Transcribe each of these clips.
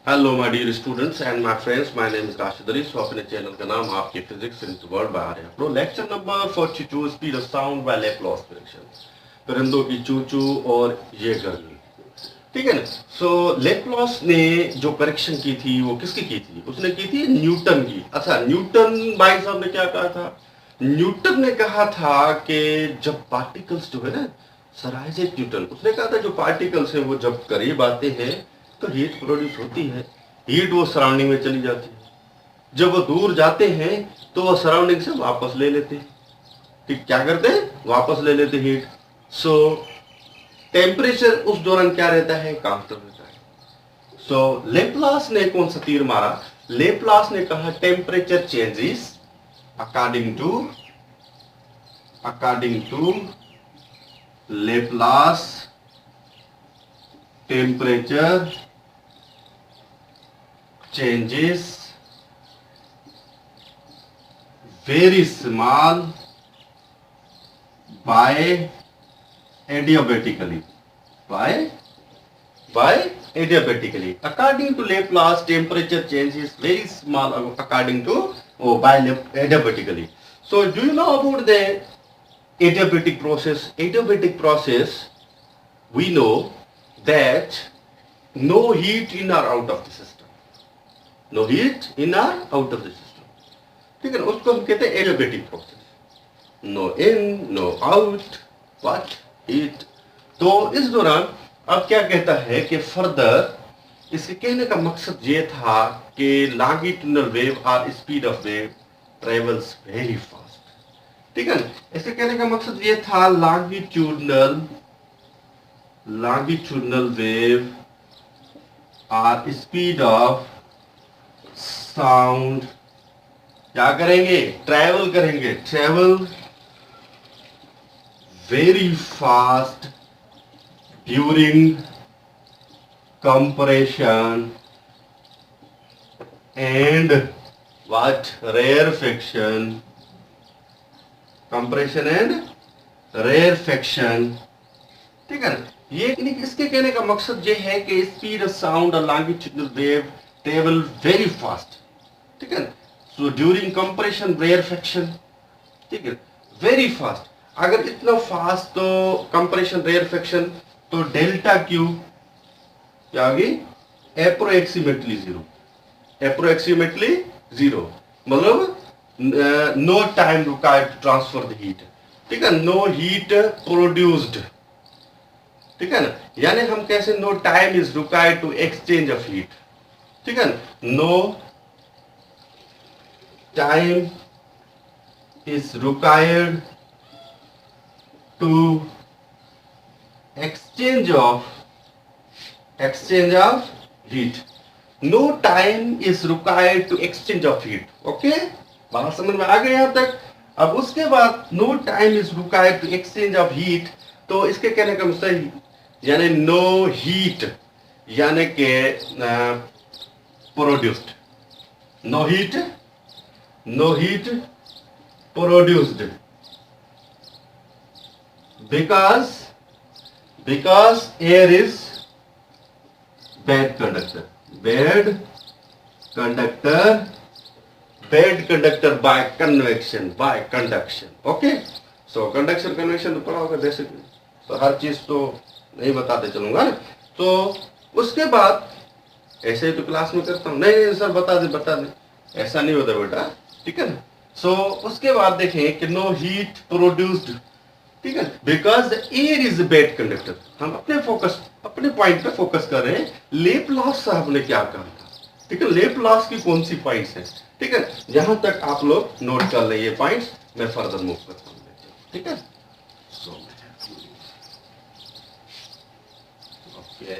Hello my dear students and my friends, my name is Rashid Ali. So अपने channel का नाम आपके फिजिक्स इन वर्ल्ड बाय आ रहे हैं। Lecture number 42, speed of sound by Laplace prediction. परिंदों की चूचू और ये गर्मी, ठीक है ना। सो लेप्लास ने जो परीक्षण की थी वो किसकी की थी? उसने की थी न्यूटन की। अच्छा, न्यूटन भाई साहब ने क्या कहा था? न्यूटन ने कहा था कि जब पार्टिकल्स जो है ना, सर आइजैक न्यूटन, उसने कहा था जो पार्टिकल्स है वो जब करीब आते हैं तो हीट प्रोड्यूस होती है, हीट वो सराउंडिंग में चली जाती है। जब वो दूर जाते हैं तो वो सराउंडिंग से वापस ले लेते हैं। ठीक, क्या करते हैं? वापस ले लेते हीट। सो टेम्परेचर उस दौरान क्या रहता है? कांस्टेंट रहता है। सो लेप्लास ने कौन सा तीर मारा? लेप्लास ने कहा temperature changes according to Laplace temperature changes very small by adiabatically by adiabatically. According to Laplace, temperature change is very small according to by adiabatically. So do you know about the adiabatic process? Adiabatic process, we know that no heat in or out of the system, no heat in or out of the system, ठीक है ना। उसको हम कहते हैं adiabatic process. No in no out but heat. तो इस दौरान अब क्या कहता है कि फर्दर इसके कहने का मकसद ये था कि लॉन्गिट्यूडनल वेव और speed of wave travels very fast, ठीक है ना। इसके कहने का मकसद ये था लॉन्गिट्यूडनल वेव और स्पीड ऑफ साउंड क्या करेंगे? ट्रैवल करेंगे, travel very fast during compression and what? Rarefaction. Compression and rarefaction, ठीक है ना। ये इसके कहने का मकसद ये है कि स्पीड ऑफ साउंड और longitudinal wave travel very fast, ठीक है ना। सो ड्यूरिंग कंप्रेशन रेयरफेक्शन, ठीक है, वेरी फास्ट। अगर इतना फास्ट तो कंप्रेशन रेयरफेक्शन, तो डेल्टा क्यू क्या होगी? अप्रोक्सीमेटली जीरो, मतलब no time required to transfer the heat, ठीक है। नो हीट प्रोड्यूस्ड, ठीक है ना। यानी हम कैसे? No time is required to exchange of heat, ठीक है ना। No time is required to exchange of heat. No time is required to exchange of heat. Okay, बात समझ में आ गई यहां तक? अब उसके बाद no time is required to exchange of heat, तो इसके कहने का मतलब यानी no heat, यानी के produced, no heat produced because air is bad conductor by convection, by conduction. Okay, so conduction convection तो पढ़ा होगा बेसिकली, तो हर चीज तो नहीं बताते चलूंगा ना। तो उसके बाद ऐसे ही तो क्लास में करता हूँ, नहीं सर बता दे, ऐसा नहीं होता बेटा, ठीक है ना। सो उसके बाद देखें कि नो हीट प्रोड्यूस्ड, ठीक है, because the air is bad conductor. हम अपने पॉइंट पे फोकस कर रहे हैं। लेप्लास साहब ने क्या कहा था, ठीक है। लेप्लास की कौन सी पॉइंट्स है, ठीक है। यहां तक आप लोग नोट कर ले, ये पॉइंट्स मैं फर्दर मूव करता हूं, ठीक है। सो ओके,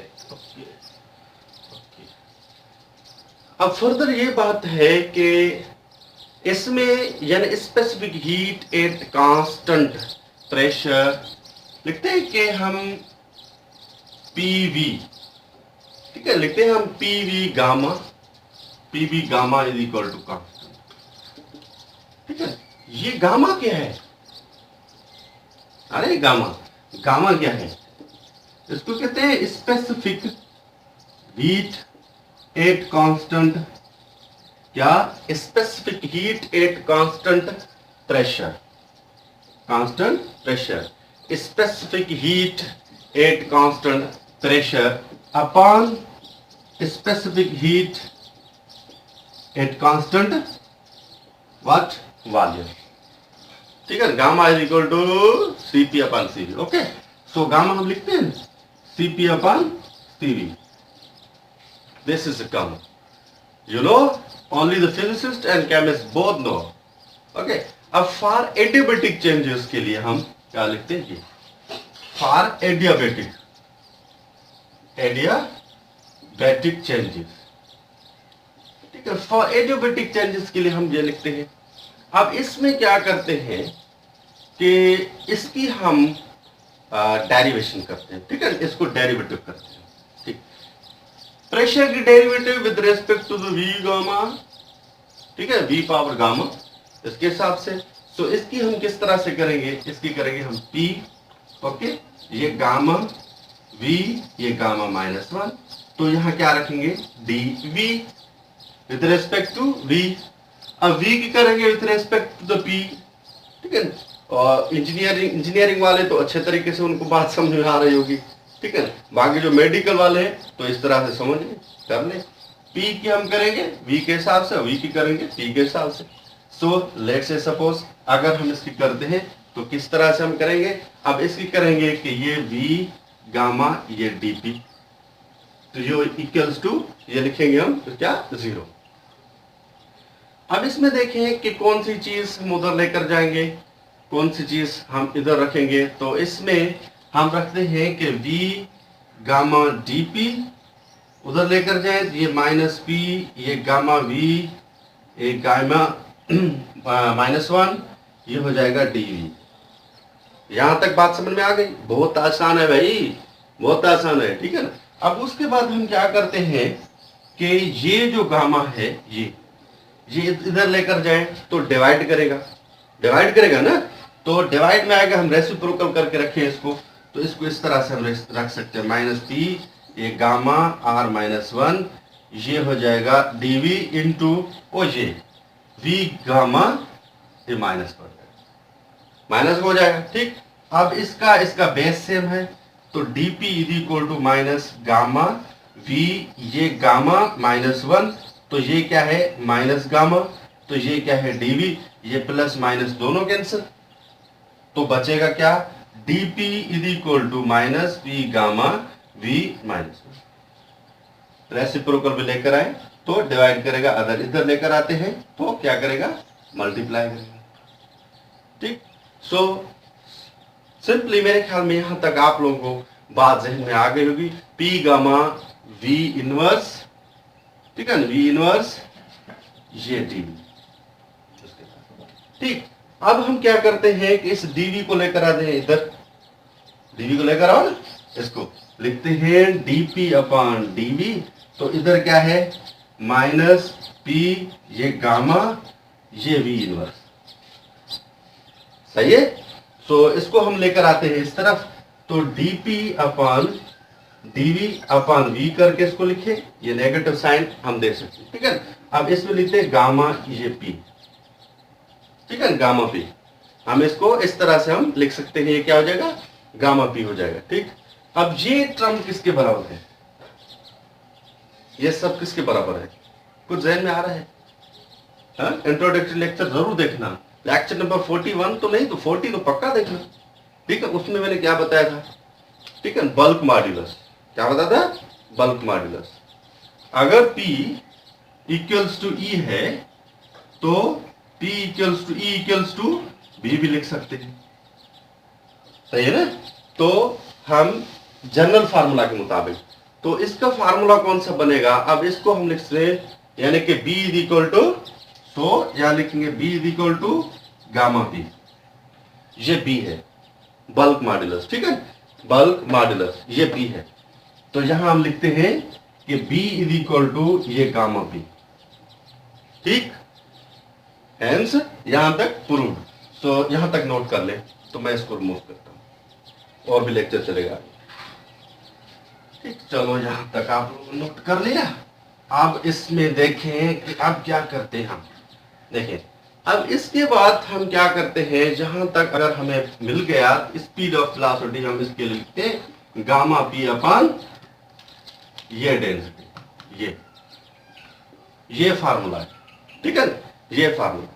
अब फर्दर ये बात है कि इसमें यानी specific heat at constant pressure लिखते हैं कि हम पीवी, ठीक है, लिखते हैं हम PV gamma is equal to constant, ठीक है। ये गामा क्या है? अरे गामा क्या है? इसको कहते हैं स्पेसिफिक हीट एट कांस्टेंट क्या, specific heat at constant pressure, constant pressure, specific heat at constant pressure upon specific heat at constant what, volume. ठीक है, gamma is equal to CP upon CV. Okay, so gamma हम लिखते हैं CP upon CV. This is gamma, you know, only the physicist and chemist both know. Okay, अब for adiabatic changes के लिए हम क्या लिखते हैं, ये फॉर एडियाबेटिक चेंजेस। ठीक है, फॉर एडियाबेटिक चेंजेस के लिए हम ये लिखते हैं। अब इसमें क्या करते हैं कि इसकी हम डेरिवेशन करते हैं। ठीक है, इसको डेरिवेटिव करते हैं। ठीक, प्रेशर की derivative with respect to the V gamma, ठीक है, वी पावर गामा, इसके हिसाब से। तो इसकी हम किस तरह से करेंगे, इसकी करेंगे हम P, ओके, ये गामा V, ये गामा -1, तो यहां क्या रखेंगे dV with respect to V। अब V की करेंगे with respect to the P। ठीक है, और इंजीनियरिंग वाले तो अच्छे तरीके से उनको बात समझ में आ रही होगी। ठीक है, बाकी जो मेडिकल वाले हैं तो इस तरह से समझ लें, कर ले। P की हम करेंगे V के हिसाब से, V की करेंगे P के हिसाब से। सो लेट्स से सपोज अगर हम इसकी करते हैं तो किस तरह से हम करेंगे, अब इसकी करेंगे कि ये V गामा, ये dP, तो ये इक्वल्स टू, ये लिखेंगे हम तो क्या 0। अब इसमें देखें कि कौन सी चीज हम उधर लेकर जाएंगे, कौन सी चीज हम इधर रखेंगे। तो इसमें हम रखते हैं कि V गामा dP उधर लेकर जाए, ये -P, ये गामा V, ये गामा -1, ये हो जाएगा dV। यहां तक बात समझ में आ गई? बहुत आसान है भाई, बहुत आसान है। ठीक है ना, अब उसके बाद हम क्या करते हैं कि ये जो गामा है ये इधर लेकर जाए तो डिवाइड करेगा ना, तो डिवाइड में आएगा, हम रेसिप्रोकल करके रखें इसको, तो इसको इस तरह से हम रख सकते हैं -P, ये गामा R-1, ये हो जाएगा dV इंटू ओ ये V गामा, ये माइनस पर माइनस हो जाएगा। ठीक, अब इसका बेस सेम है, तो dP is equal to minus gamma V, ये गामा -1, तो ये क्या है माइनस गामा, तो ये क्या है dV, ये प्लस माइनस दोनों कैंसिल, तो बचेगा क्या dP is equal to minus P gamma V -1। Reciprocal भी लेकर आए तो डिवाइड करेगा, अगर इधर लेकर आते हैं तो क्या करेगा मल्टीप्लाई करेगा। ठीक, सो सिंपली मेरे ख्याल में यहां तक आप लोगों को बात जहन में आ गई होगी। P गामा V इनवर्स, ठीक है ना, V इनवर्स, ये dV। ठीक, अब हम क्या करते हैं कि इस dV को लेकर आते हैं इधर, dV को लेकर आओ ना, इसको लिखते हैं dP अपॉन dV, तो इधर क्या है -P, ये गामा, ये V इनवर्स, सही है। तो इसको हम लेकर आते हैं इस तरफ, तो dP upon dV upon V करके इसको लिखे, ये नेगेटिव साइन हम दे सकते हैं। ठीक है, अब इसमें लिखते हैं गामा, ये P, ठीक है, गामा P, हम इसको इस तरह से हम लिख सकते हैं, ये क्या हो जाएगा गामा P हो जाएगा। ठीक, अब ये टर्म किसके बराबर है, ये सब किसके बराबर है, कुछ जहन में आ रहा है? इंट्रोडक्टरी लेक्चर जरूर देखना, लेक्चर नंबर 41 तो नहीं तो 40 तो पक्का देखना। ठीक है, उसमें मैंने क्या बताया था, ठीक है, बल्क मॉड्यूलस, क्या बताया था, बल्क मॉड्यूलस। अगर P इक्वल्स टू E है तो P equals to E equals to B भी लिख सकते हैं, सही है ना। तो हम जनरल फार्मूला के मुताबिक, तो इसका फार्मूला कौन सा बनेगा, अब इसको हम लिख सकते हैं, यानी कि B इज इक्वल टू, तो यहां लिखेंगे B is equal to gamma P, ये B है बल्क मॉड्यूलस। ठीक है, बल्क मॉड्यूलस ये B है, तो यहां हम लिखते हैं कि B इज इक्वल टू ये गामा P। ठीक, हेंस यहां तक प्रूव, तो यहां तक नोट कर ले, तो मैं इसको रिमूव करता हूं और भी लेक्चर चलेगा। ठीक, चलो यहां तक आप लोगों ने नोट कर लिया। अब इसमें देखें कि अब क्या करते हैं हम। देखें अब इसके बाद हम क्या करते हैं, जहां तक अगर हमें मिल गया स्पीड ऑफ वेलोसिटी, हम इसके लिए लिखते हैं गामा पी अपान ये डेंसिटी, ये फार्मूला है, ठीक है, ये फार्मूला।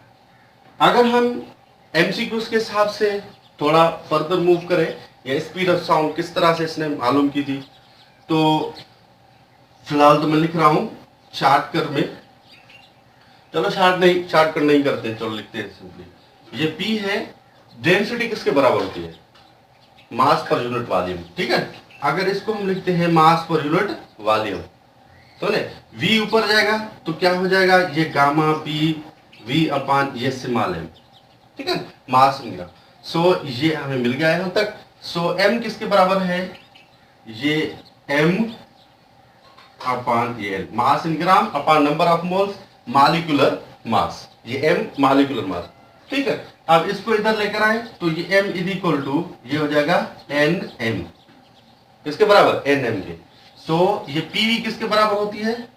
अगर हम एमसीक्यूज के हिसाब से थोड़ा फर्दर मूव करें, या स्पीड ऑफ साउंड किस तरह से इसने मालूम की थी, तो फिलहाल तो मैं लिख रहा हूं शॉर्टकट में, चलो शॉर्टकट नहीं करते, चलो लिखते हैं सिंपली। ये P है, डेंसिटी किसके बराबर होती है, मास पर यूनिट वॉल्यूम, ठीक है। अगर इसको हम लिखते हैं मास पर यूनिट वॉल्यूम, तो ने V ऊपर जाएगा तो क्या हो जाएगा, ये गामा P V अपान ये स्मॉल m, ठीक है, मास इन ग्राम। सो ये हमें मिल गया यहाँ तक। सो m किसके बराबर है, ये m अपान ये l, mass in gram upon number of moles molecular mass, ये m मॉलिक्यूलर मास, ठीक है। अब इसको इधर लेकर आए तो ये m इज इक्वल टू ये हो जाएगा nm, किसके बराबर, nm के। सो ये pv किसके बराबर होती है,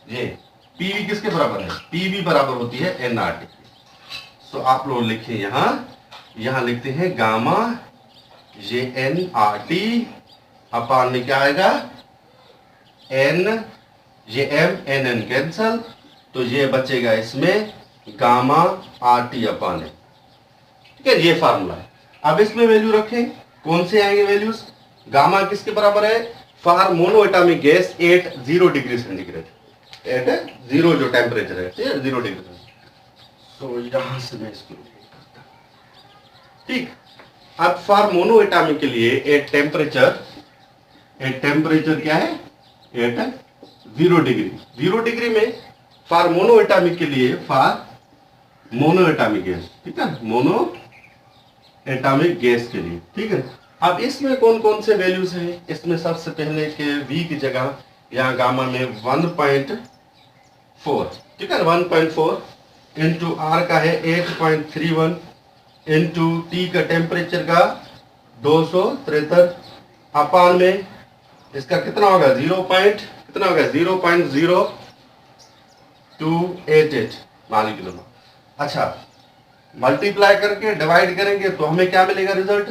ये pv किसके बराबर है, pv बराबर होती है nRT। सो आप लोग लिखें यहां लिखते हैं गामा ये nRT अपान में क्या आएगा n, ये m nn कैंसल, तो ये बचेगा इसमें गामा RT अपान है, ठीक है, ये फार्मूला है। अब इसमें वैल्यू रखें, कौन से आएंगे वैल्यूज, गामा किसके बराबर है, for mono atomic gas at 0 degree centigrade, at 0 जो टेम्परेचर है, 0 डिग्री। तो यहां से मैं इसको करता हूं, ठीक। अब फॉर मोनो एटॉमिक के लिए एट टेम्परेचर क्या है, एट 0 डिग्री, 0 डिग्री में फॉर मोनो एटॉमिक के लिए, फॉर मोनो एटॉमिक गैस, ठीक है, मोनो एटॉमिक गैस के लिए, ठीक है। अब इसमें कौन कौन से वैल्यूज हैं, इसमें सबसे पहले के V की जगह यहाँ गामा में 1.4, ठीक है, 1.4 इंटू R का है 8.31 इंटू T का टेम्परेचर का 273 अपान में इसका कितना होगा, कितना होगा 0.0288 मॉलिक्यूलर। अच्छा, मल्टीप्लाई करके डिवाइड करेंगे तो हमें क्या मिलेगा result,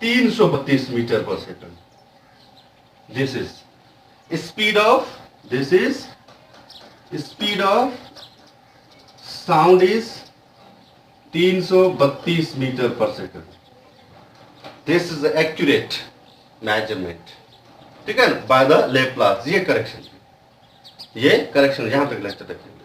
332 metre per second. This is speed of sound is 332 metre per second. This is accurate measurement, ठीक है, बाय द लेप्लास। ये करेक्शन यहां तक लेक्चर रखेंगे।